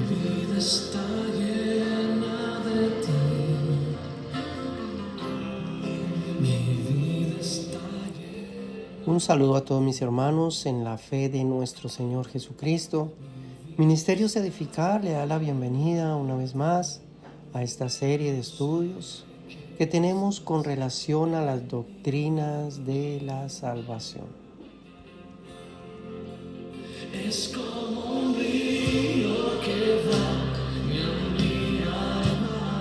vida está llena de ti. Mi vida está llena. Un saludo a todos mis hermanos en la fe de nuestro Señor Jesucristo. Ministerios Edificar le da la bienvenida una vez más a esta serie de estudios que tenemos con relación a las doctrinas de la salvación. Es como un río que baña mi alma.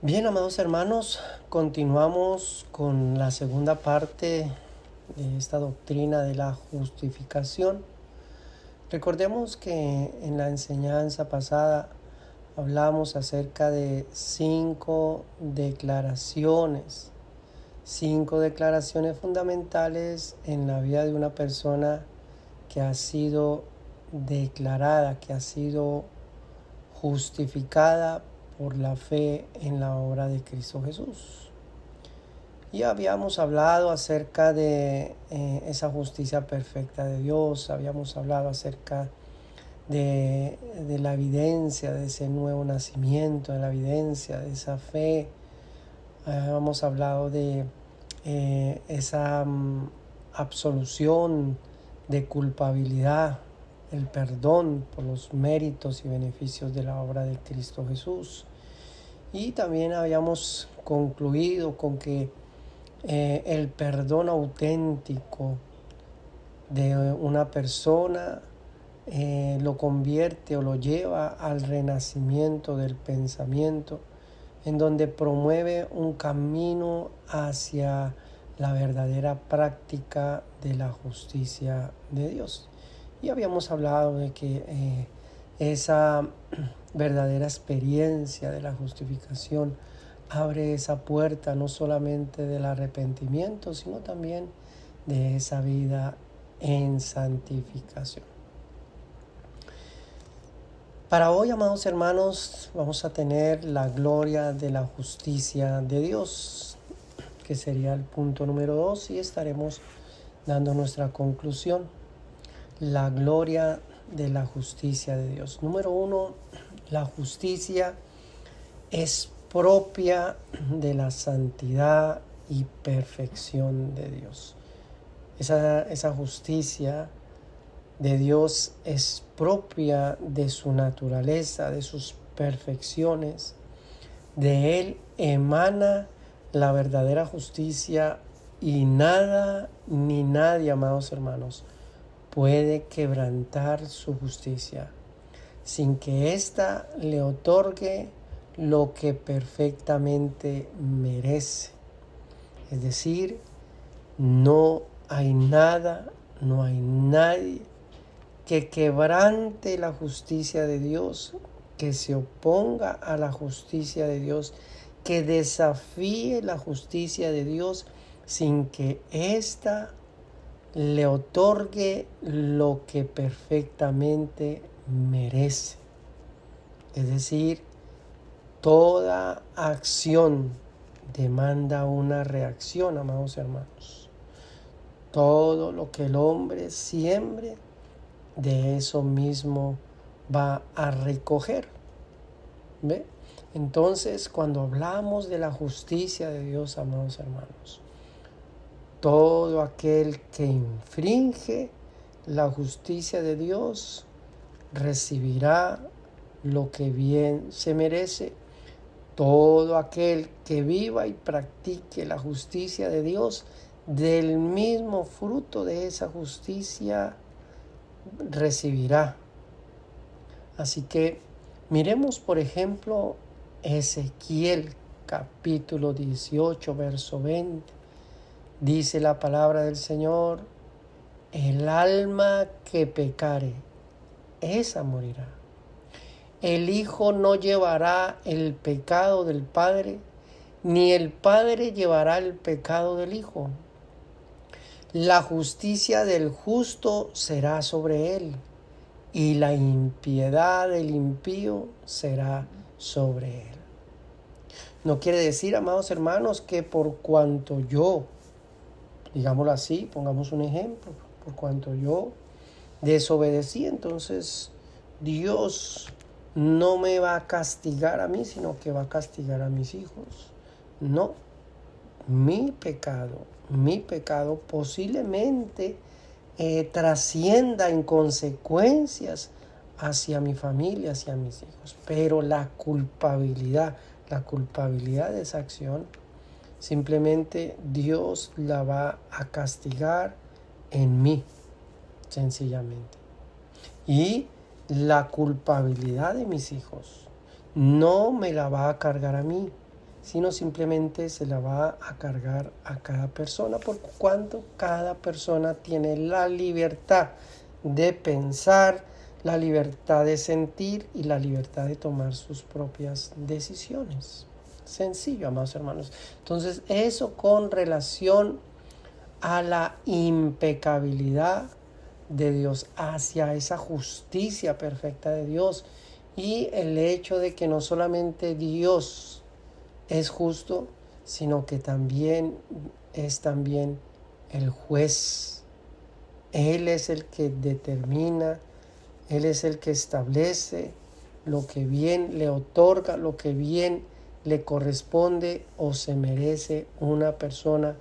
Bien, amados hermanos, continuamos con la segunda parte de esta doctrina de la justificación. Recordemos que en la enseñanza pasada hablamos acerca de cinco declaraciones fundamentales en la vida de una persona que ha sido declarada, que ha sido justificada por la fe en la obra de Cristo Jesús. Y habíamos hablado acerca de esa justicia perfecta de Dios, habíamos hablado acerca de la evidencia de ese nuevo nacimiento, de la evidencia de esa fe. Habíamos hablado de esa absolución de culpabilidad, el perdón por los méritos y beneficios de la obra de Cristo Jesús. Y también habíamos concluido con que el perdón auténtico de una persona lo convierte o lo lleva al renacimiento del pensamiento, en donde promueve un camino hacia la verdadera práctica de la justicia de Dios. Y habíamos hablado de que esa verdadera experiencia de la justificación abre esa puerta no solamente del arrepentimiento, sino también de esa vida en santificación. Para hoy, amados hermanos, vamos a tener la gloria de la justicia de Dios, que sería el punto número 2, y estaremos dando nuestra conclusión. La gloria de la justicia de Dios. Número 1, la justicia es propia de la santidad y perfección de Dios. Esa justicia de Dios es propia de su naturaleza, de sus perfecciones. De Él emana la verdadera justicia y nada ni nadie, amados hermanos, puede quebrantar su justicia sin que ésta le otorgue lo que perfectamente merece. Es decir, no hay nada, no hay nadie que quebrante la justicia de Dios, que se oponga a la justicia de Dios, que desafíe la justicia de Dios sin que ésta le otorgue lo que perfectamente merece. Es decir, toda acción demanda una reacción, amados hermanos. Todo lo que el hombre siembre, de eso mismo va a recoger. ¿Ve? Entonces, cuando hablamos de la justicia de Dios, amados hermanos, todo aquel que infringe la justicia de Dios recibirá lo que bien se merece. Todo aquel que viva y practique la justicia de Dios, del mismo fruto de esa justicia recibirá. Así que miremos, por ejemplo, Ezequiel capítulo 18, verso 20. Dice la palabra del Señor: el alma que pecare, esa morirá. El Hijo no llevará el pecado del Padre, ni el Padre llevará el pecado del Hijo. La justicia del justo será sobre él, y la impiedad del impío será sobre él. No quiere decir, amados hermanos, que por cuanto yo, digámoslo así, pongamos un ejemplo, por cuanto yo desobedecí. Entonces Dios no me va a castigar a mí, sino que va a castigar a mis hijos. No, mi pecado posiblemente trascienda en consecuencias hacia mi familia, hacia mis hijos. Pero la culpabilidad de esa acción, simplemente Dios la va a castigar en mí, sencillamente. Y la culpabilidad de mis hijos no me la va a cargar a mí, sino simplemente se la va a cargar a cada persona, por cuanto cada persona tiene la libertad de pensar, la libertad de sentir y la libertad de tomar sus propias decisiones. Sencillo, amados hermanos. Entonces, eso con relación a la impecabilidad de Dios, hacia esa justicia perfecta de Dios, y el hecho de que no solamente Dios es justo, sino que también es el juez. Él es el que determina, Él es el que establece lo que bien le otorga, lo que bien le corresponde o se merece una persona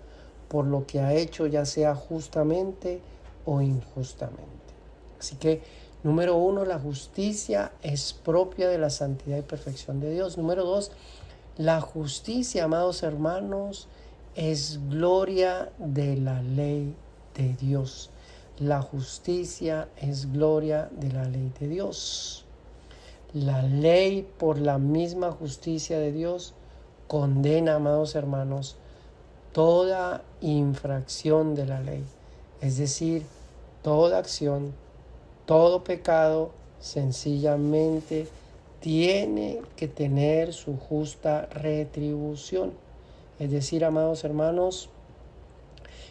por lo que ha hecho, ya sea justamente o injustamente. Así que, número 1, la justicia es propia de la santidad y perfección de Dios. Número 2, la justicia, amados hermanos, es gloria de la ley de Dios. La justicia es gloria de la ley de Dios. La ley, por la misma justicia de Dios, condena, amados hermanos, toda infracción de la ley. Es decir, toda acción, todo pecado, sencillamente tiene que tener su justa retribución. Es decir, amados hermanos,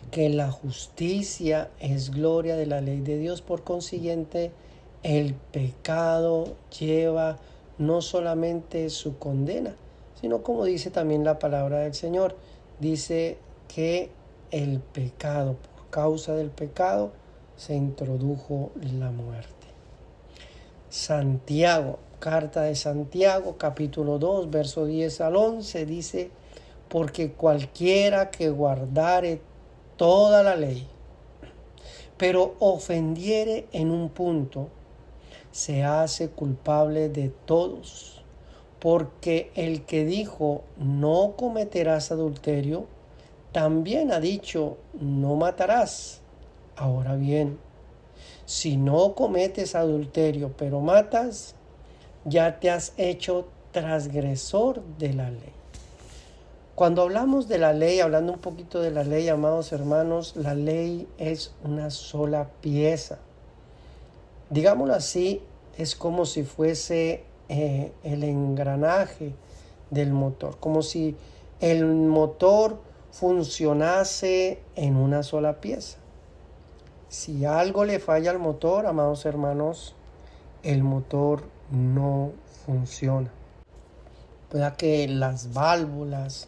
que la justicia es gloria de la ley de Dios. Por consiguiente, el pecado lleva no solamente su condena, sino, como dice también la palabra del Señor, dice que el pecado, por causa del pecado, se introdujo la muerte. Santiago, carta de Santiago, capítulo 2, verso 10 al 11, dice: porque cualquiera que guardare toda la ley, pero ofendiere en un punto, se hace culpable de todos. Porque el que dijo, no cometerás adulterio, también ha dicho, no matarás. Ahora bien, si no cometes adulterio, pero matas, ya te has hecho transgresor de la ley. Cuando hablamos de la ley, hablando un poquito de la ley, amados hermanos, la ley es una sola pieza. Digámoslo así, es como si fuese el engranaje del motor, como si el motor funcionase en una sola pieza. Si algo le falla al motor, amados hermanos, el motor no funciona. Puede que las válvulas,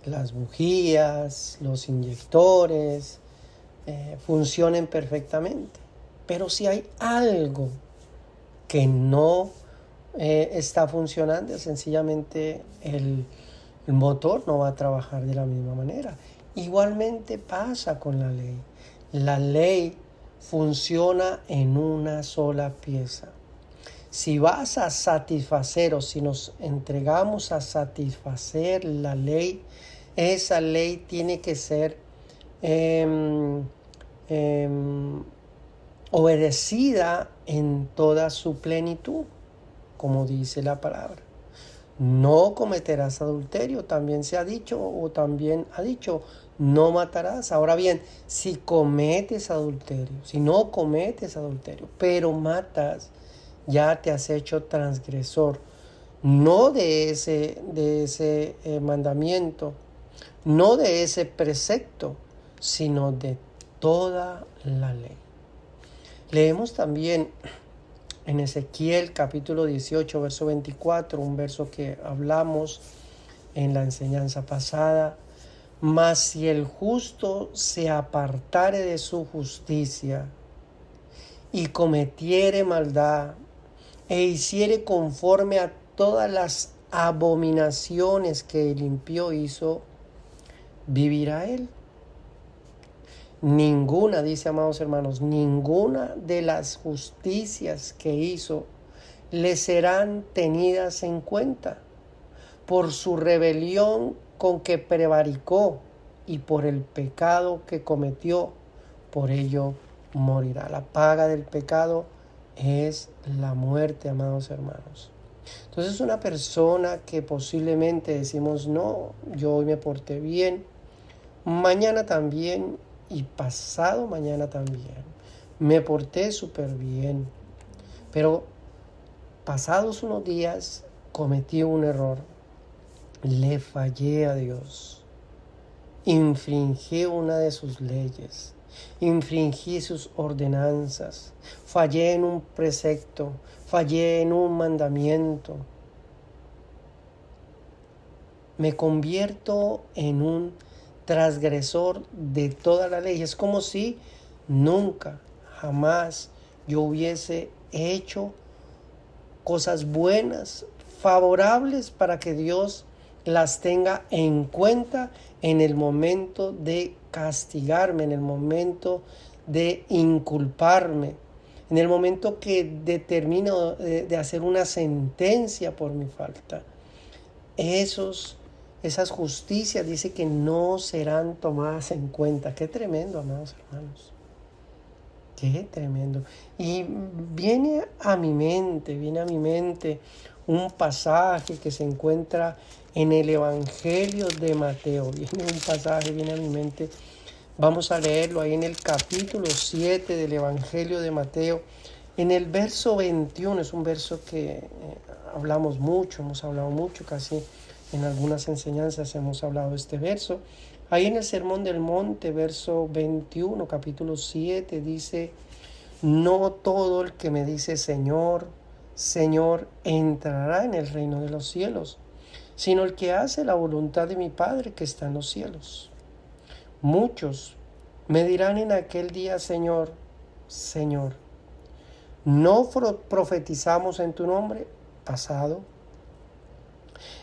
las bujías, los inyectores funcionen perfectamente. Pero si hay algo que no está funcionando, sencillamente el motor no va a trabajar de la misma manera. Igualmente pasa con la ley. La ley funciona en una sola pieza. Si vas a satisfacer o si nos entregamos a satisfacer la ley, esa ley tiene que ser obedecida en toda su plenitud, como dice la palabra. No cometerás adulterio, también se ha dicho, o también ha dicho, no matarás. Ahora bien, si cometes adulterio, si no cometes adulterio, pero matas, ya te has hecho transgresor, no de ese mandamiento, no de ese precepto, sino de toda la ley. Leemos también en Ezequiel capítulo 18, verso 24, un verso que hablamos en la enseñanza pasada. Mas si el justo se apartare de su justicia y cometiere maldad e hiciere conforme a todas las abominaciones que el impío hizo, vivirá él. Ninguna, dice, amados hermanos, ninguna de las justicias que hizo le serán tenidas en cuenta por su rebelión con que prevaricó y por el pecado que cometió, por ello morirá. La paga del pecado es la muerte, amados hermanos. Entonces una persona que posiblemente decimos, no, yo hoy me porté bien, mañana también y pasado mañana también, me porté súper bien, pero pasados unos días cometí un error, le fallé a Dios, infringí una de sus leyes, infringí sus ordenanzas, fallé en un precepto, fallé en un mandamiento. Me convierto en un transgresor de toda la ley. Es como si nunca, jamás yo hubiese hecho cosas buenas, favorables para que Dios las tenga en cuenta en el momento de castigarme, en el momento de inculparme, en el momento que determino de hacer una sentencia por mi falta. Esas justicias dice que no serán tomadas en cuenta. Qué tremendo, amados hermanos. Qué tremendo. Y viene a mi mente un pasaje que se encuentra en el Evangelio de Mateo. Viene a mi mente. Vamos a leerlo ahí en el capítulo 7 del Evangelio de Mateo. En el verso 21, es un verso que hablamos mucho, hemos hablado mucho, casi en algunas enseñanzas hemos hablado de este verso. Ahí en el Sermón del Monte, verso 21, capítulo 7, dice: no todo el que me dice Señor, Señor, entrará en el reino de los cielos, sino el que hace la voluntad de mi Padre que está en los cielos. Muchos me dirán en aquel día, Señor, Señor, ¿no profetizamos en tu nombre? Pasado.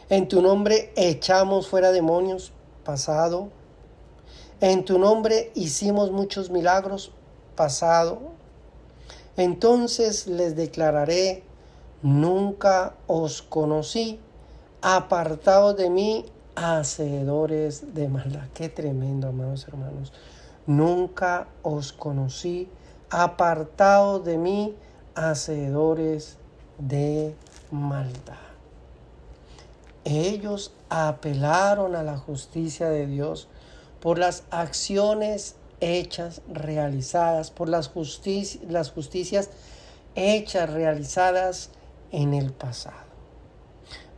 En tu nombre echamos fuera demonios, pasado. En tu nombre hicimos muchos milagros, pasado. Entonces les declararé, nunca os conocí, apartados de mí, hacedores de maldad. Qué tremendo, amados hermanos. Nunca os conocí, apartados de mí, hacedores de maldad. Ellos apelaron a la justicia de Dios por las acciones hechas, realizadas, por las justicias hechas, realizadas en el pasado.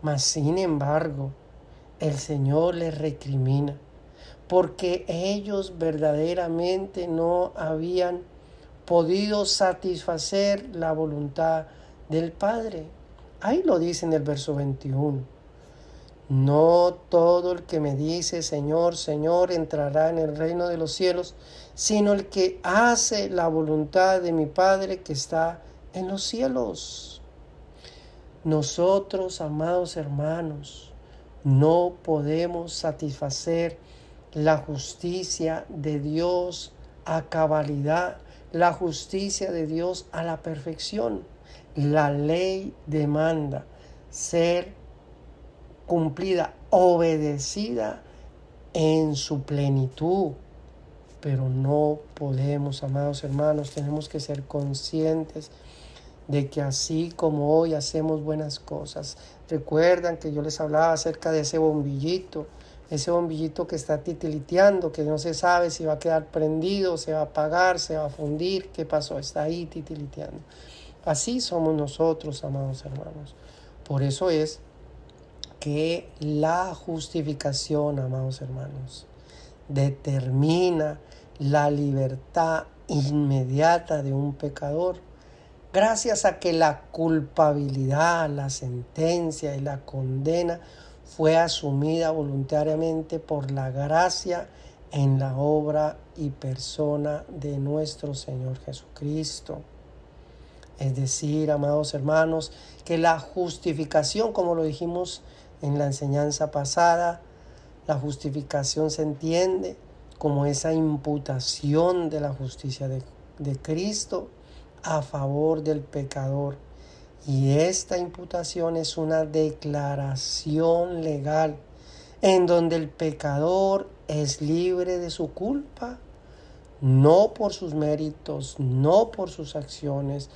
Mas, sin embargo, el Señor les recrimina porque ellos verdaderamente no habían podido satisfacer la voluntad del Padre. Ahí lo dice en el verso 21. No todo el que me dice Señor, Señor entrará en el reino de los cielos, sino el que hace la voluntad de mi Padre que está en los cielos. Nosotros, amados hermanos, no podemos satisfacer la justicia de Dios a cabalidad, la justicia de Dios a la perfección. La ley demanda ser cumplida, obedecida en su plenitud. Pero no podemos, amados hermanos, tenemos que ser conscientes de que así como hoy hacemos buenas cosas. Recuerdan que yo les hablaba acerca de ese bombillito que está titiliteando, que no se sabe si va a quedar prendido, se va a apagar, se va a fundir, ¿qué pasó? Está ahí titiliteando. Así somos nosotros, amados hermanos. Por eso es que la justificación, amados hermanos, determina la libertad inmediata de un pecador, gracias a que la culpabilidad, la sentencia y la condena fue asumida voluntariamente por la gracia en la obra y persona de nuestro Señor Jesucristo. Es decir, amados hermanos, que la justificación, como lo dijimos en la enseñanza pasada, la justificación se entiende como esa imputación de la justicia de Cristo a favor del pecador. Y esta imputación es una declaración legal en donde el pecador es libre de su culpa, no por sus méritos, no por sus acciones,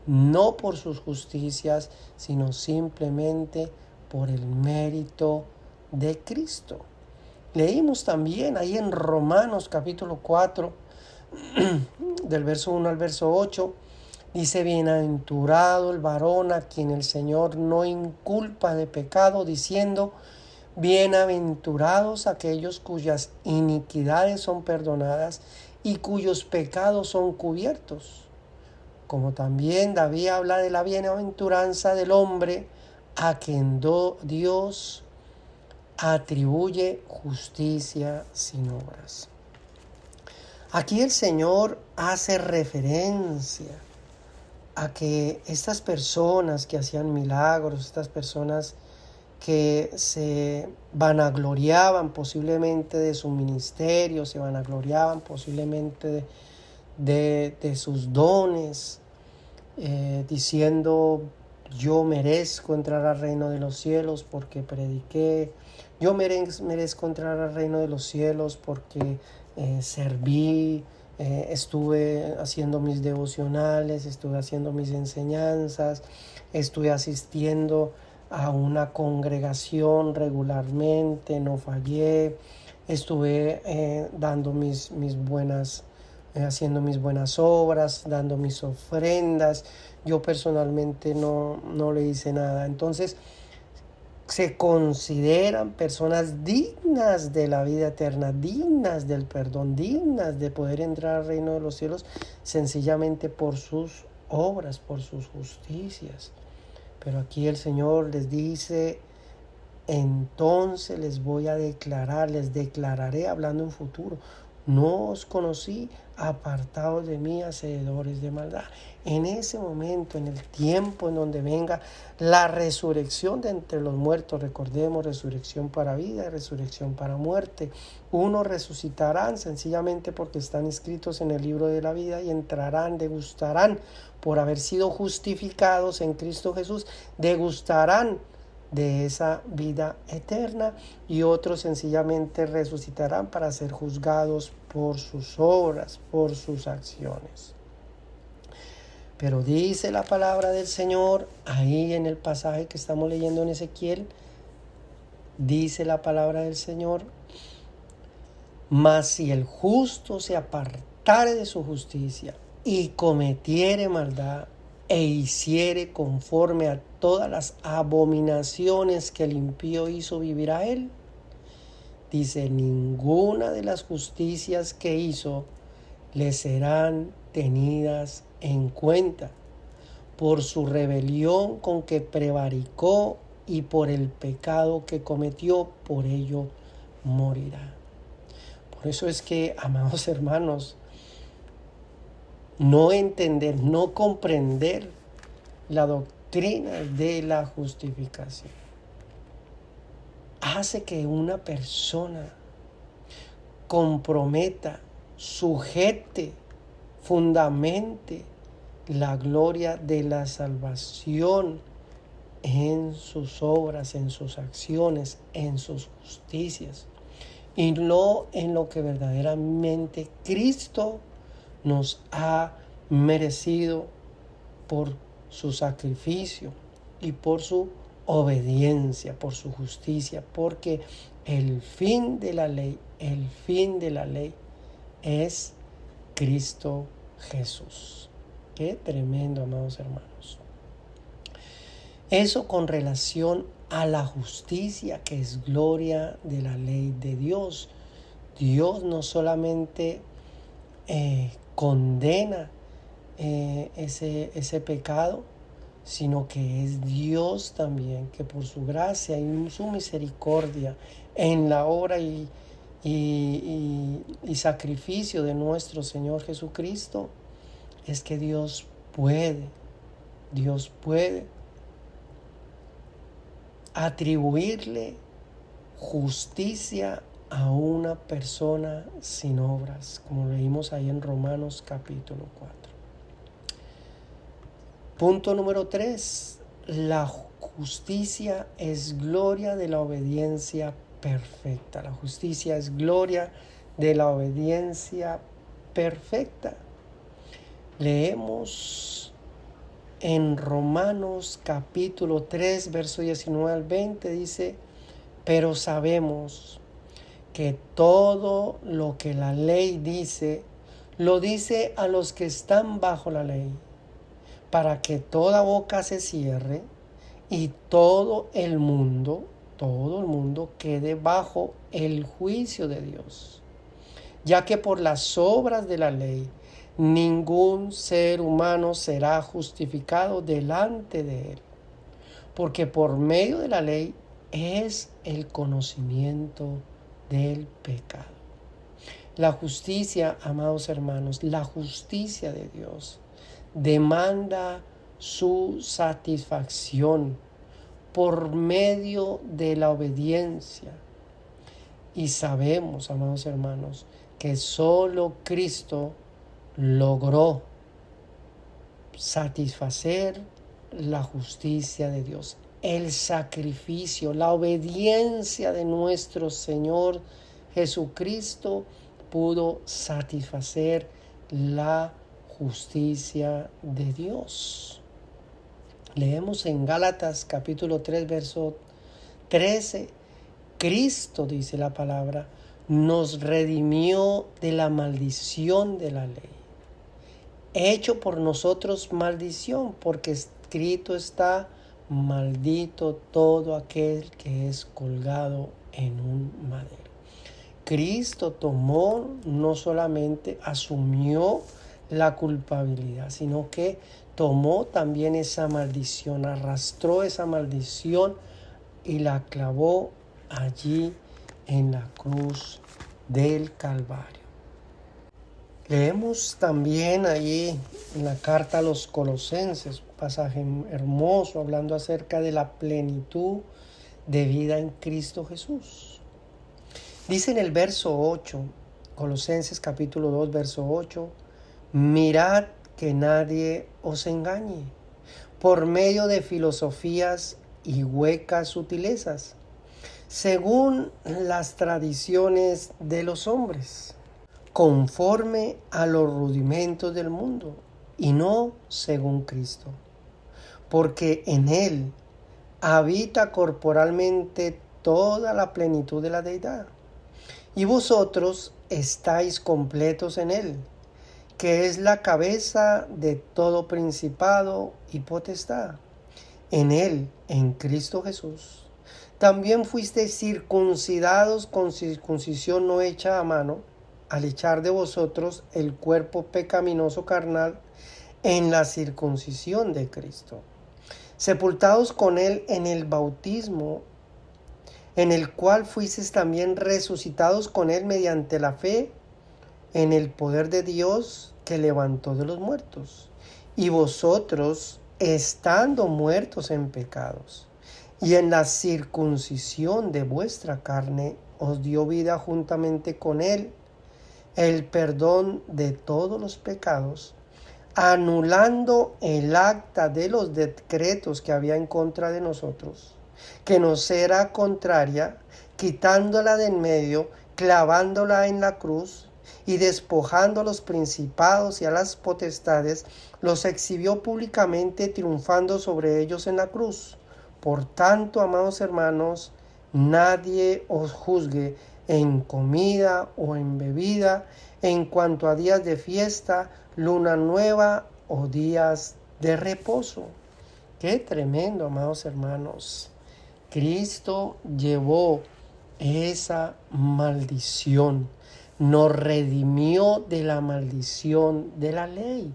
no por sus justicias, sino simplemente por el mérito de Cristo. Leímos también ahí en Romanos capítulo 4, del verso 1 al verso 8, dice: bienaventurado el varón a quien el Señor no inculpa de pecado, diciendo: bienaventurados aquellos cuyas iniquidades son perdonadas y cuyos pecados son cubiertos. Como también David habla de la bienaventuranza del hombre a quien Dios atribuye justicia sin obras. Aquí el Señor hace referencia a que estas personas que hacían milagros, estas personas que se vanagloriaban posiblemente de su ministerio, se vanagloriaban posiblemente de sus dones, diciendo: yo merezco entrar al reino de los cielos porque prediqué, yo merezco entrar al reino de los cielos porque serví, estuve haciendo mis devocionales, estuve haciendo mis enseñanzas, estuve asistiendo a una congregación regularmente, no fallé, estuve dando mis buenas haciendo mis buenas obras, dando mis ofrendas. Yo personalmente no le hice nada. Entonces, se consideran personas dignas de la vida eterna, dignas del perdón, dignas de poder entrar al reino de los cielos, sencillamente por sus obras, por sus justicias. Pero aquí el Señor les dice: entonces les voy a declarar, les declararé, hablando en futuro: no os conocí, apartados de mí, hacedores de maldad. En ese momento, en el tiempo en donde venga la resurrección de entre los muertos, recordemos, resurrección para vida y resurrección para muerte. Unos resucitarán sencillamente porque están escritos en el libro de la vida y entrarán, degustarán, por haber sido justificados en Cristo Jesús, degustarán de esa vida eterna, y otros sencillamente resucitarán para ser juzgados por sus obras, por sus acciones. Pero dice la palabra del Señor, ahí en el pasaje que estamos leyendo en Ezequiel, dice la palabra del Señor: mas si el justo se apartare de su justicia y cometiere maldad, e hiciere conforme a todas las abominaciones que el impío hizo, vivirá él. Dice: ninguna de las justicias que hizo le serán tenidas en cuenta, por su rebelión con que prevaricó y por el pecado que cometió, por ello morirá. Por eso es que, amados hermanos, no entender, no comprender la doctrina de la justificación hace que una persona comprometa, sujete, fundamente la gloria de la salvación en sus obras, en sus acciones, en sus justicias, y no en lo que verdaderamente Cristo nos ha merecido por su sacrificio y por su obediencia, por su justicia, porque el fin de la ley es Cristo Jesús. Qué tremendo, amados hermanos. Eso con relación a la justicia, que es gloria de la ley de Dios. Dios no solamente condena ese pecado, sino que es Dios también, que por su gracia y su misericordia en la obra y sacrificio de nuestro Señor Jesucristo, es que Dios puede atribuirle justicia a una persona sin obras, como leímos ahí en Romanos capítulo 4. Punto número 3. La justicia es gloria de la obediencia perfecta. La justicia es gloria de la obediencia perfecta. Leemos en Romanos capítulo 3, verso 19 al 20, dice: pero sabemos que todo lo que la ley dice, lo dice a los que están bajo la ley, para que toda boca se cierre y todo el mundo quede bajo el juicio de Dios. Ya que por las obras de la ley, ningún ser humano será justificado delante de él, porque por medio de la ley es el conocimiento del pecado. La justicia, amados hermanos, la justicia de Dios demanda su satisfacción por medio de la obediencia. Y sabemos, amados hermanos, que solo Cristo logró satisfacer la justicia de Dios. El sacrificio, la obediencia de nuestro Señor Jesucristo pudo satisfacer la justicia de Dios. Leemos en Gálatas capítulo 3, verso 13. Cristo, dice la palabra, nos redimió de la maldición de la ley, hecho por nosotros maldición, porque escrito está: maldito todo aquel que es colgado en un madero. Cristo tomó, no solamente asumió la culpabilidad, sino que tomó también esa maldición, arrastró esa maldición y la clavó allí en la cruz del Calvario. Leemos también allí en la carta a los Colosenses, un pasaje hermoso hablando acerca de la plenitud de vida en Cristo Jesús. Dice en el verso 8, Colosenses capítulo 2, verso 8: mirad que nadie os engañe por medio de filosofías y huecas sutilezas, según las tradiciones de los hombres, conforme a los rudimentos del mundo, y no según Cristo, porque en Él habita corporalmente toda la plenitud de la deidad, y vosotros estáis completos en Él, que es la cabeza de todo principado y potestad. En Él, en Cristo Jesús, también fuisteis circuncidados con circuncisión no hecha a mano, al echar de vosotros el cuerpo pecaminoso carnal en la circuncisión de Cristo, sepultados con Él en el bautismo, en el cual fuisteis también resucitados con Él mediante la fe en el poder de Dios que levantó de los muertos. Y vosotros, estando muertos en pecados y en la circuncisión de vuestra carne, os dio vida juntamente con Él, el perdón de todos los pecados, anulando el acta de los decretos que había en contra de nosotros, que nos era contraria, quitándola de en medio, clavándola en la cruz, y despojando a los principados y a las potestades, los exhibió públicamente, triunfando sobre ellos en la cruz. Por tanto, amados hermanos, nadie os juzgue en comida o en bebida, en cuanto a días de fiesta, luna nueva o días de reposo. Qué tremendo, amados hermanos. Cristo llevó esa maldición, nos redimió de la maldición de la ley.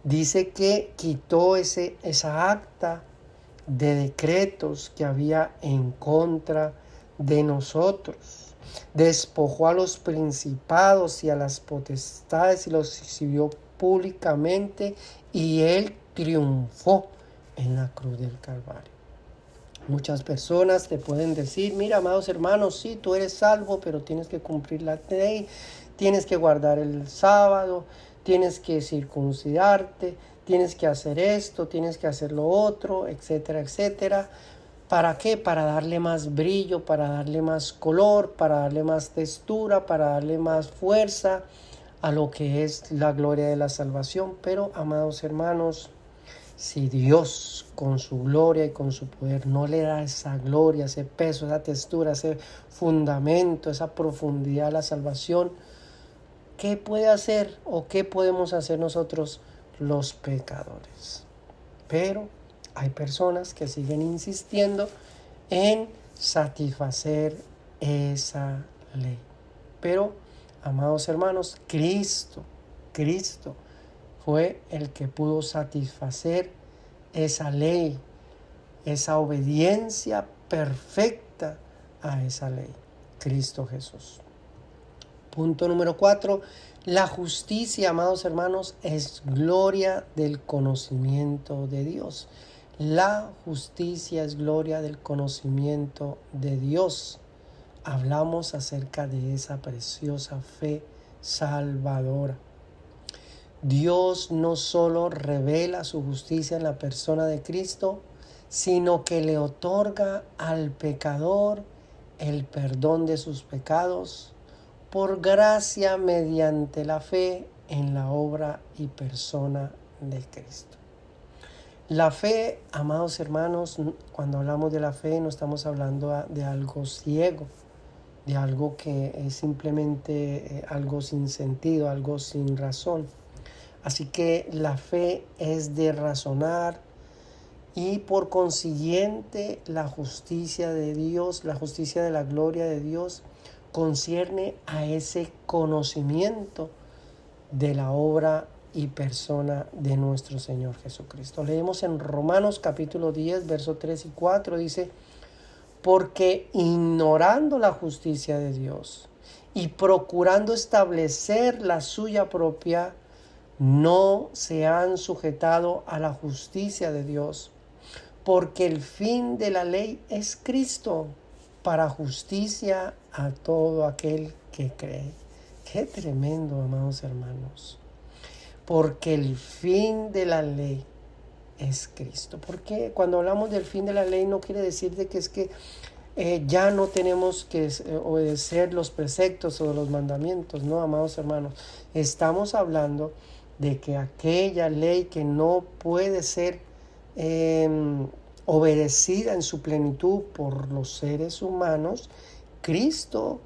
Dice que quitó esa acta de decretos que había en contra de nosotros. Despojó a los principados y a las potestades y los exhibió públicamente, y Él triunfó en la cruz del Calvario. Muchas personas te pueden decir: mira, amados hermanos, sí, tú eres salvo, pero tienes que cumplir la ley, tienes que guardar el sábado, tienes que circuncidarte, tienes que hacer esto, tienes que hacer lo otro, etcétera, etcétera. ¿Para qué? Para darle más brillo, para darle más color, para darle más textura, para darle más fuerza a lo que es la gloria de la salvación. Pero, amados hermanos, si Dios con su gloria y con su poder no le da esa gloria, ese peso, esa textura, ese fundamento, esa profundidad a la salvación, ¿qué puede hacer o qué podemos hacer nosotros los pecadores? Pero hay personas que siguen insistiendo en satisfacer esa ley. Pero, amados hermanos, Cristo fue el que pudo satisfacer esa ley, esa obediencia perfecta a esa ley. Cristo Jesús. Punto número 4. La justicia, amados hermanos, es gloria del conocimiento de Dios. La justicia es gloria del conocimiento de Dios. Hablamos acerca de esa preciosa fe salvadora. Dios no solo revela su justicia en la persona de Cristo, sino que le otorga al pecador el perdón de sus pecados por gracia mediante la fe en la obra y persona de Cristo. La fe, amados hermanos, cuando hablamos de la fe no estamos hablando de algo ciego, de algo que es simplemente algo sin sentido, algo sin razón. Así que la fe es de razonar, y por consiguiente la justicia de Dios, la justicia de la gloria de Dios, concierne a ese conocimiento de la obra y persona de nuestro Señor Jesucristo. Leemos en Romanos capítulo 10, versos 3 y 4, dice: porque ignorando la justicia de Dios y procurando establecer la suya propia, no se han sujetado a la justicia de Dios, porque el fin de la ley es Cristo, para justicia a todo aquel que cree. Qué tremendo, amados hermanos. Porque el fin de la ley es Cristo. Porque cuando hablamos del fin de la ley no quiere decir de que es que ya no tenemos que obedecer los preceptos o los mandamientos. No, amados hermanos. Estamos hablando de que aquella ley que no puede ser obedecida en su plenitud por los seres humanos, Cristo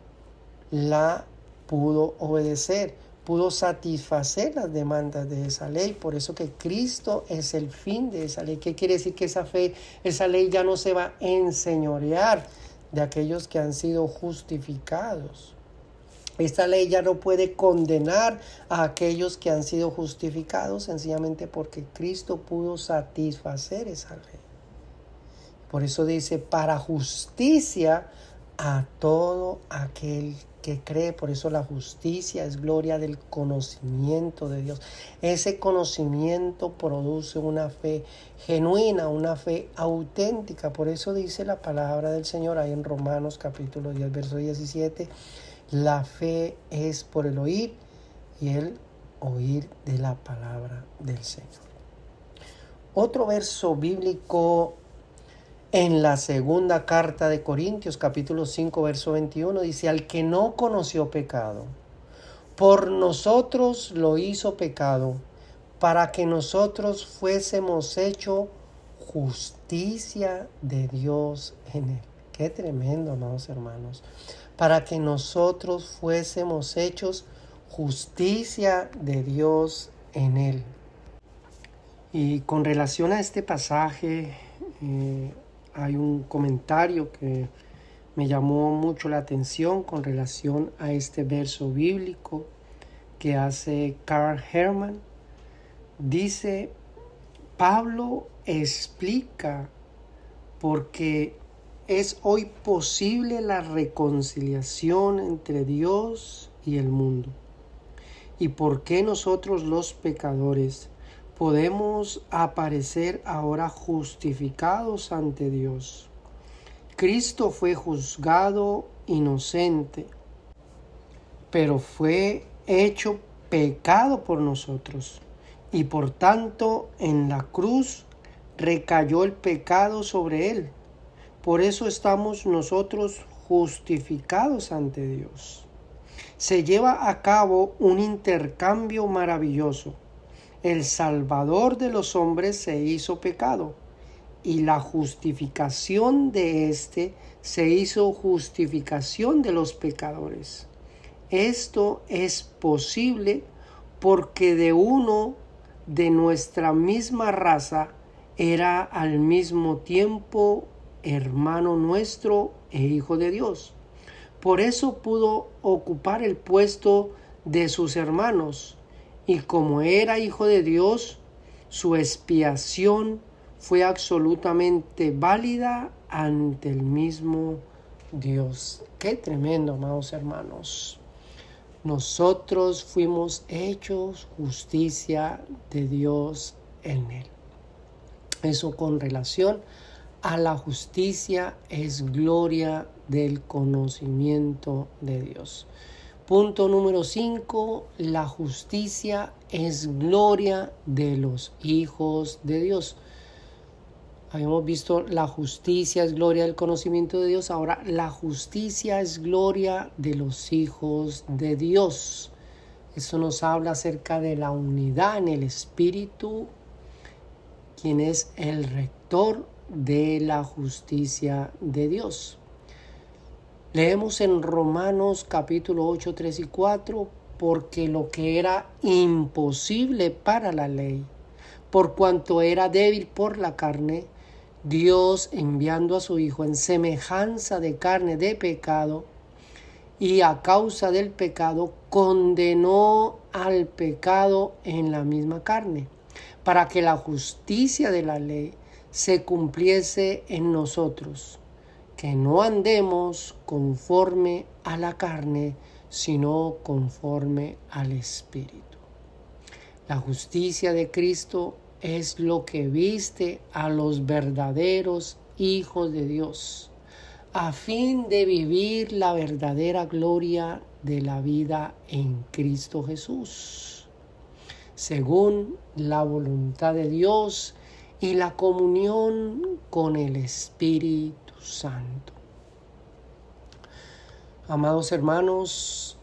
la pudo obedecer, pudo satisfacer las demandas de esa ley. Por eso que Cristo es el fin de esa ley. ¿Qué quiere decir? Que esa ley ya no se va a enseñorear de aquellos que han sido justificados. Esta ley ya no puede condenar a aquellos que han sido justificados, sencillamente porque Cristo pudo satisfacer esa ley. Por eso dice: para justicia a todo aquel que cree. Por eso la justicia es gloria del conocimiento de Dios. Ese conocimiento produce una fe genuina, una fe auténtica. Por eso dice la palabra del Señor ahí en Romanos capítulo 10, verso 17: la fe es por el oír, y el oír de la palabra del Señor. Otro verso bíblico en la segunda carta de Corintios, capítulo 5, verso 21, dice: al que no conoció pecado, por nosotros lo hizo pecado, para que nosotros fuésemos hecho justicia de Dios en él. Qué tremendo, amados hermanos. Para que nosotros fuésemos hechos justicia de Dios en él. Y con relación a este pasaje, hay un comentario que me llamó mucho la atención con relación a este verso bíblico que hace Carl Herman. dice, Pablo explica por qué es hoy posible la reconciliación entre Dios y el mundo. Y por qué nosotros los pecadores podemos aparecer ahora justificados ante Dios. Cristo fue juzgado inocente, pero fue hecho pecado por nosotros. Y por tanto en la cruz recayó el pecado sobre él. Por eso estamos nosotros justificados ante Dios. Se lleva a cabo un intercambio maravilloso. El Salvador de los hombres se hizo pecado y la justificación de éste se hizo justificación de los pecadores. Esto es posible porque de uno de nuestra misma raza era al mismo tiempo hermano nuestro e hijo de Dios. Por eso pudo ocupar el puesto de sus hermanos, y como era hijo de Dios, su expiación fue absolutamente válida ante el mismo Dios. Qué tremendo, amados hermanos. Nosotros fuimos hechos justicia de Dios en él. Eso con relación a la justicia es gloria del conocimiento de Dios. Punto número 5, la justicia es gloria de los hijos de Dios. Habíamos visto la justicia es gloria del conocimiento de Dios. Ahora la justicia es gloria de los hijos de Dios. Eso nos habla acerca de la unidad en el Espíritu, quien es el rector de la justicia de Dios. Leemos en Romanos capítulo 8, 3 y 4, porque lo que era imposible para la ley, por cuanto era débil por la carne, Dios enviando a su Hijo en semejanza de carne de pecado, y a causa del pecado condenó al pecado en la misma carne, para que la justicia de la ley se cumpliese en nosotros, que no andemos conforme a la carne, sino conforme al Espíritu. La justicia de Cristo es lo que viste a los verdaderos hijos de Dios, a fin de vivir la verdadera gloria de la vida en Cristo Jesús, según la voluntad de Dios y la comunión con el Espíritu Santo. Amados hermanos,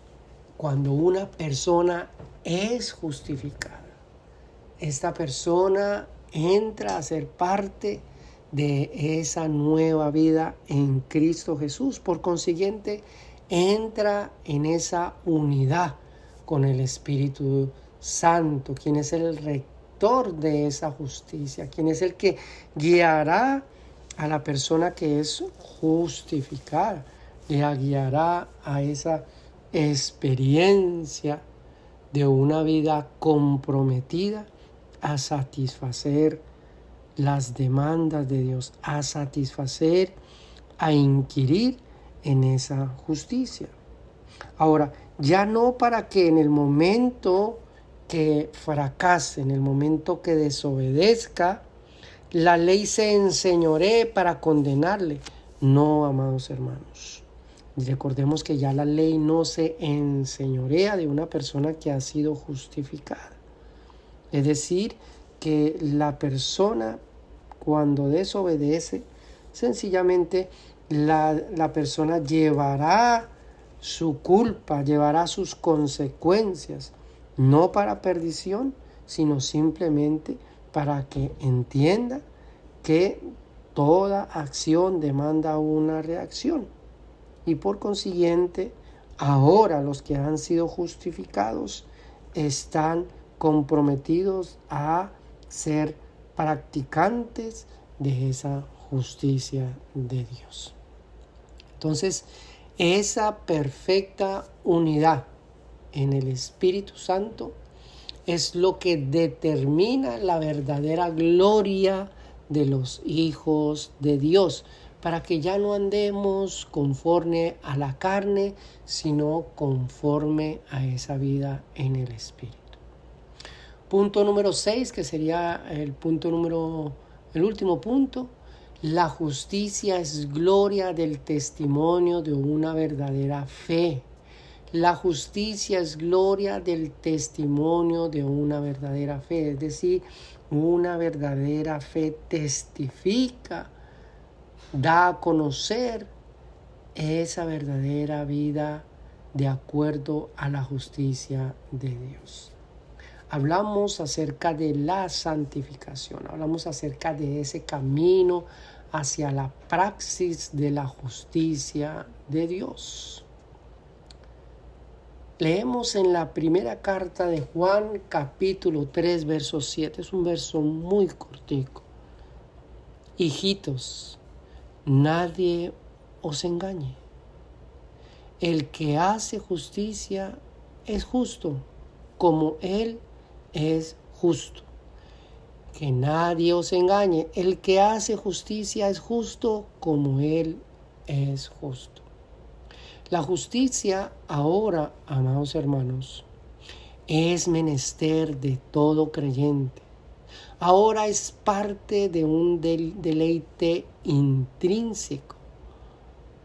cuando una persona es justificada, esta persona entra a ser parte de esa nueva vida en Cristo Jesús. Por consiguiente, entra en esa unidad con el Espíritu Santo, quien es el rector de esa justicia, quien es el que guiará a la persona que es justificada, le guiará a esa experiencia de una vida comprometida a satisfacer las demandas de Dios, a satisfacer, a inquirir en esa justicia. Ahora, ya no para que en el momento que fracase, en el momento que desobedezca, la ley se enseñoree para condenarle. No, amados hermanos. Recordemos que ya la ley no se enseñorea de una persona que ha sido justificada. Es decir, que la persona cuando desobedece, sencillamente la persona llevará su culpa, llevará sus consecuencias, no para perdición, sino simplemente para que entienda que toda acción demanda una reacción. Y por consiguiente, ahora los que han sido justificados están comprometidos a ser practicantes de esa justicia de Dios. Entonces, esa perfecta unidad en el Espíritu Santo es lo que determina la verdadera gloria de los hijos de Dios, para que ya no andemos conforme a la carne, sino conforme a esa vida en el Espíritu. Punto número 6, que sería el último punto. La justicia es gloria del testimonio de una verdadera fe. La justicia es gloria del testimonio de una verdadera fe. Es decir, una verdadera fe testifica, da a conocer esa verdadera vida de acuerdo a la justicia de Dios. Hablamos acerca de la santificación, hablamos acerca de ese camino hacia la praxis de la justicia de Dios. Leemos en la primera carta de Juan, capítulo 3, verso 7. Es un verso muy cortico. Hijitos, nadie os engañe. El que hace justicia es justo, como Él es justo. Que nadie os engañe. El que hace justicia es justo, como Él es justo. La justicia ahora, amados hermanos, es menester de todo creyente. Ahora es parte de un deleite intrínseco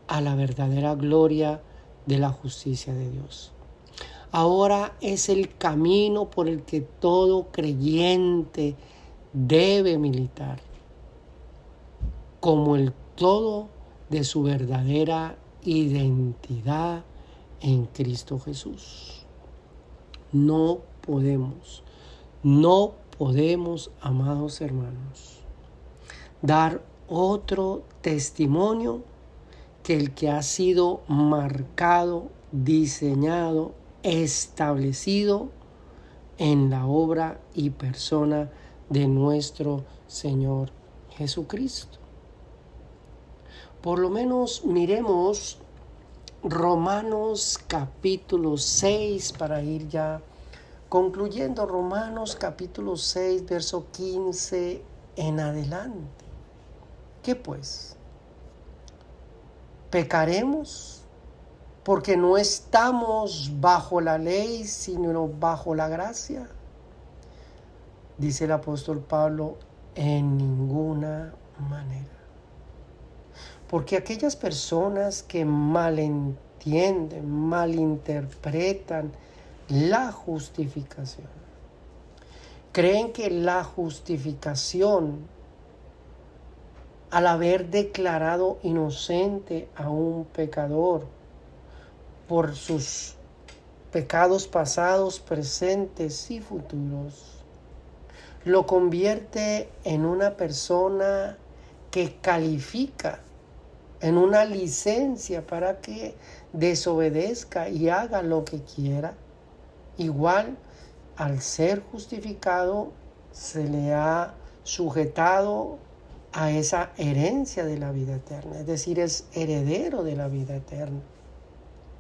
a la verdadera gloria de la justicia de Dios. Ahora es el camino por el que todo creyente debe militar, como el todo de su verdadera identidad en Cristo Jesús. No podemos, amados hermanos, dar otro testimonio que el que ha sido marcado, diseñado, establecido en la obra y persona de nuestro Señor Jesucristo. Por lo menos miremos Romanos capítulo 6 para ir ya concluyendo. Romanos capítulo 6, verso 15 en adelante. ¿Qué pues? ¿Pecaremos porque no estamos bajo la ley, sino bajo la gracia? Dice el apóstol Pablo, en ninguna manera. Porque aquellas personas que malentienden, malinterpretan la justificación, creen que la justificación, al haber declarado inocente a un pecador por sus pecados pasados, presentes y futuros, lo convierte en una persona que califica, en una licencia para que desobedezca y haga lo que quiera. Igual, al ser justificado, se le ha sujetado a esa herencia de la vida eterna, es decir, es heredero de la vida eterna.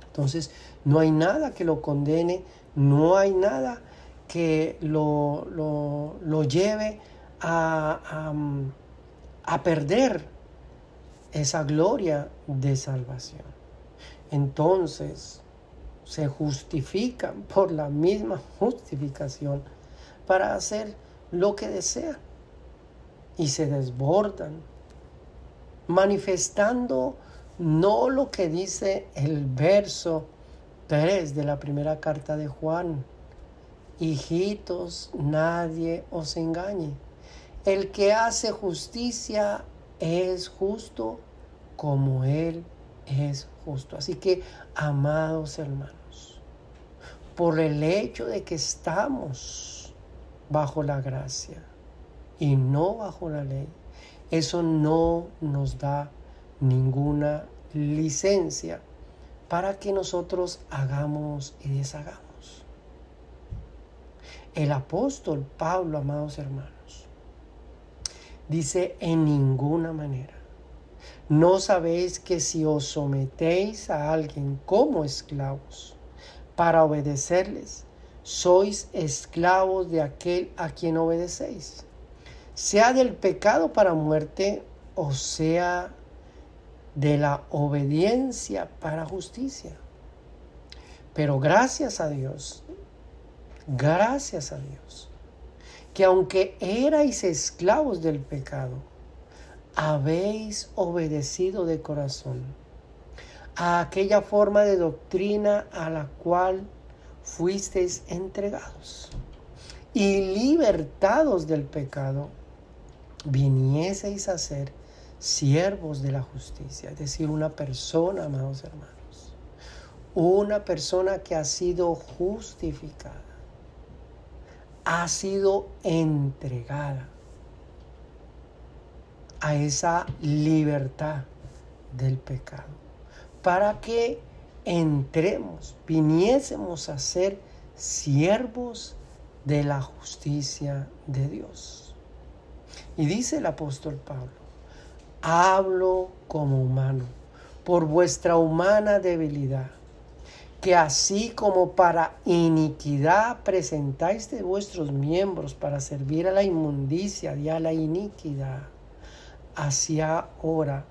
Entonces, no hay nada que lo condene, no hay nada que lo lleve a perder esa gloria de salvación. Entonces, se justifican por la misma justificación para hacer lo que desean y se desbordan, manifestando no lo que dice el verso 3 de la primera carta de Juan: hijitos, nadie os engañe. El que hace justicia es justo, como Él es justo. Así que, amados hermanos, por el hecho de que estamos bajo la gracia y no bajo la ley, eso no nos da ninguna licencia para que nosotros hagamos y deshagamos. El apóstol Pablo, amados hermanos, dice: en ninguna manera. ¿No sabéis que si os sometéis a alguien como esclavos para obedecerles, sois esclavos de aquel a quien obedecéis, sea del pecado para muerte o sea de la obediencia para justicia. Pero gracias a Dios, que aunque erais esclavos del pecado, habéis obedecido de corazón a aquella forma de doctrina a la cual fuisteis entregados, y libertados del pecado, vinieseis a ser siervos de la justicia. Es decir, una persona, amados hermanos, una persona que ha sido justificada, ha sido entregada a esa libertad del pecado, para que viniésemos a ser siervos de la justicia de Dios. Y dice el apóstol Pablo: hablo como humano, por vuestra humana debilidad, que así como para iniquidad presentáis de vuestros miembros para servir a la inmundicia y a la iniquidad, así ahora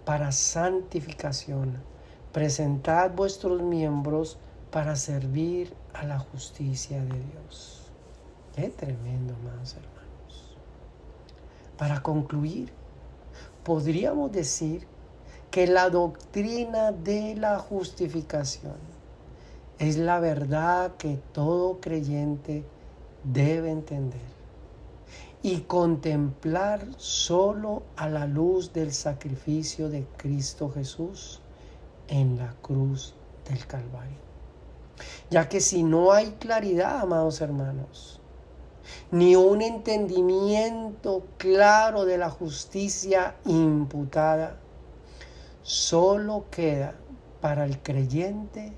para santificación presentad vuestros miembros para servir a la justicia de Dios. Qué tremendo, amados hermanos. Para concluir, podríamos decir que la doctrina de la justificación es la verdad que todo creyente debe entender y contemplar solo a la luz del sacrificio de Cristo Jesús en la cruz del Calvario. Ya que si no hay claridad, amados hermanos, ni un entendimiento claro de la justicia imputada, solo queda para el creyente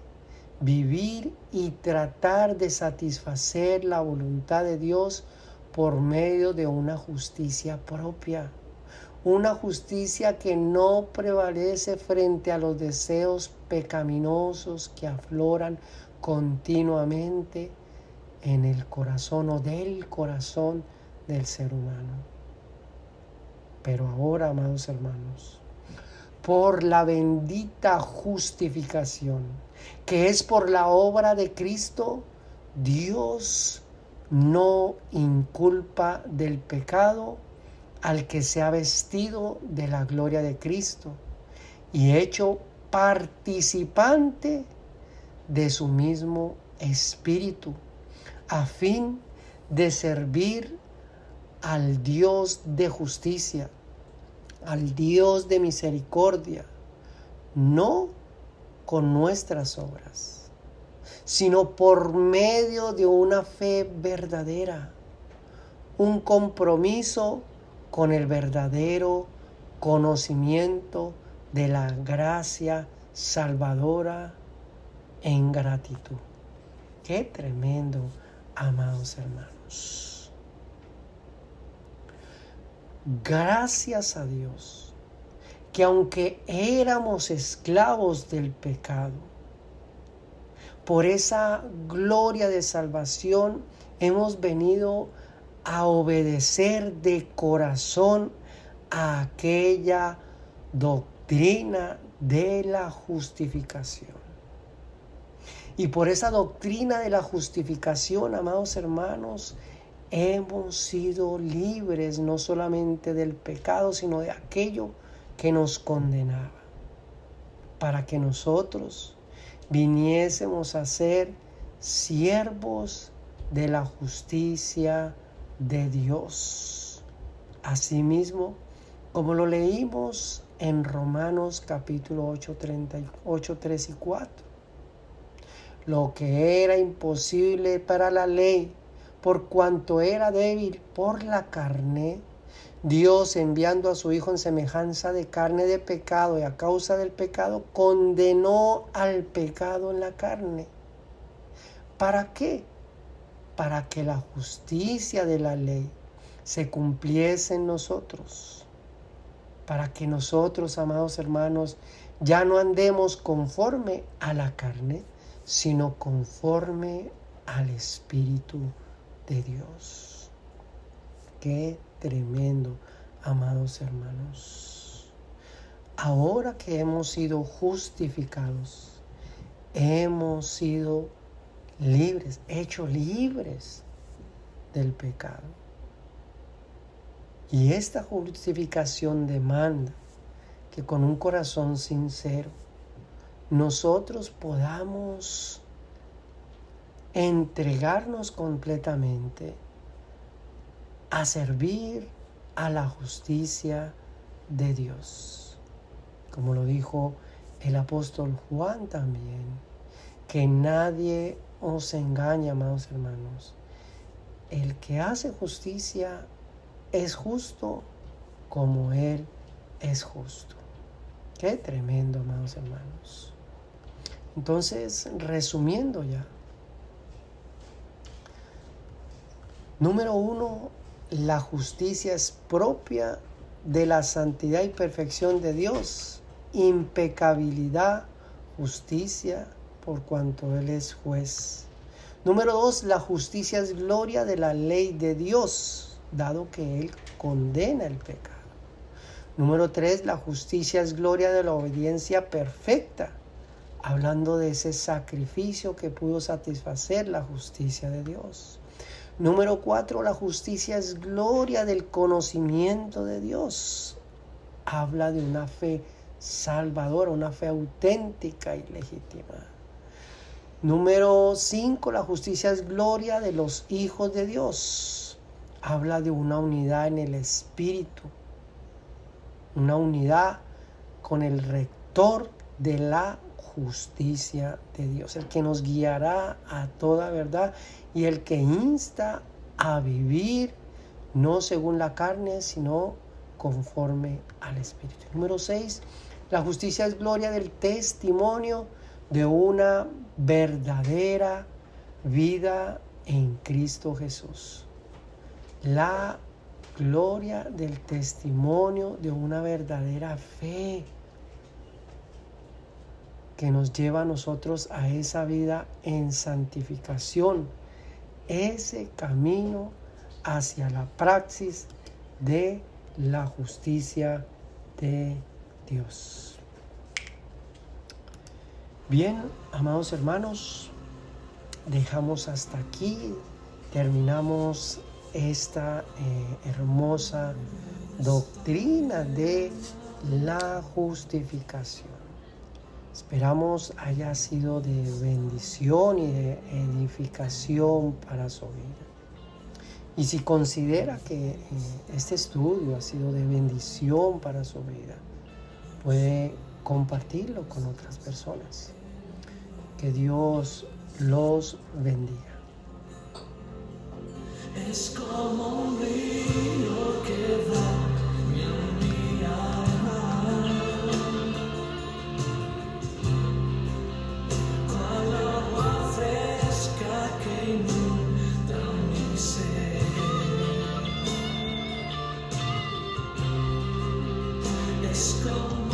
vivir y tratar de satisfacer la voluntad de Dios por medio de una justicia propia, una justicia que no prevalece frente a los deseos pecaminosos que afloran continuamente en el corazón o del corazón del ser humano. Pero ahora, amados hermanos, por la bendita justificación, que es por la obra de Cristo, Dios no inculpa del pecado al que se ha vestido de la gloria de Cristo y hecho participante de su mismo Espíritu, a fin de servir al Dios de justicia, al Dios de misericordia, no con nuestras obras, sino por medio de una fe verdadera, un compromiso con el verdadero conocimiento de la gracia salvadora en gratitud. Qué tremendo, amados hermanos. Gracias a Dios que aunque éramos esclavos del pecado, por esa gloria de salvación hemos venido a obedecer de corazón a aquella doctrina de la justificación. Y por esa doctrina de la justificación, amados hermanos, hemos sido libres no solamente del pecado, sino de aquello que nos condenaba, para que nosotros viniésemos a ser siervos de la justicia de Dios. Asimismo, como lo leímos en Romanos capítulo 8, 3 y 4, lo que era imposible para la ley, por cuanto era débil por la carne, Dios, enviando a su Hijo en semejanza de carne de pecado y a causa del pecado, condenó al pecado en la carne. ¿Para qué? Para que la justicia de la ley se cumpliese en nosotros. Para que nosotros, amados hermanos, ya no andemos conforme a la carne, sino conforme al Espíritu de Dios. Qué tremendo, amados hermanos. Ahora que hemos sido justificados, hemos sido libres, hechos libres del pecado. Y esta justificación demanda que con un corazón sincero nosotros podamos entregarnos completamente a servir a la justicia de Dios. Como lo dijo el apóstol Juan también, que nadie os engañe, amados hermanos. El que hace justicia es justo como Él es justo. Qué tremendo, amados hermanos. Entonces, resumiendo ya. Número 1, la justicia es propia de la santidad y perfección de Dios. Impecabilidad, justicia, por cuanto Él es juez. Número 2, la justicia es gloria de la ley de Dios, dado que Él condena el pecado. Número 3, la justicia es gloria de la obediencia perfecta, hablando de ese sacrificio que pudo satisfacer la justicia de Dios. Número 4, la justicia es gloria del conocimiento de Dios. Habla de una fe salvadora, una fe auténtica y legítima. Número 5, la justicia es gloria de los hijos de Dios. Habla de una unidad en el Espíritu, una unidad con el rector de la justicia de Dios, el que nos guiará a toda verdad y el que insta a vivir no según la carne, sino conforme al Espíritu. Número 6, la justicia es gloria del testimonio de una verdadera vida en Cristo Jesús. La gloria del testimonio de una verdadera fe que nos lleva a nosotros a esa vida en santificación, ese camino hacia la praxis de la justicia de Dios. Bien, amados hermanos, dejamos hasta aquí, terminamos esta hermosa doctrina de la justificación. Esperamos haya sido de bendición y de edificación para su vida. Y si considera que este estudio ha sido de bendición para su vida, puede compartirlo con otras personas. Que Dios los bendiga. Es como un río que baña mi alma, cual agua fresca que inunda mi ser. Es como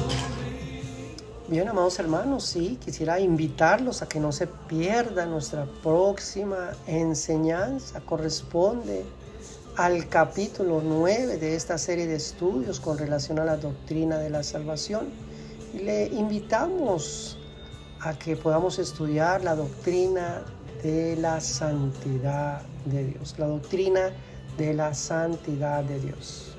Bien, amados hermanos, sí, quisiera invitarlos a que no se pierda nuestra próxima enseñanza. Corresponde al capítulo 9 de esta serie de estudios con relación a la doctrina de la salvación. Y le invitamos a que podamos estudiar la doctrina de la santidad de Dios. La doctrina de la santidad de Dios.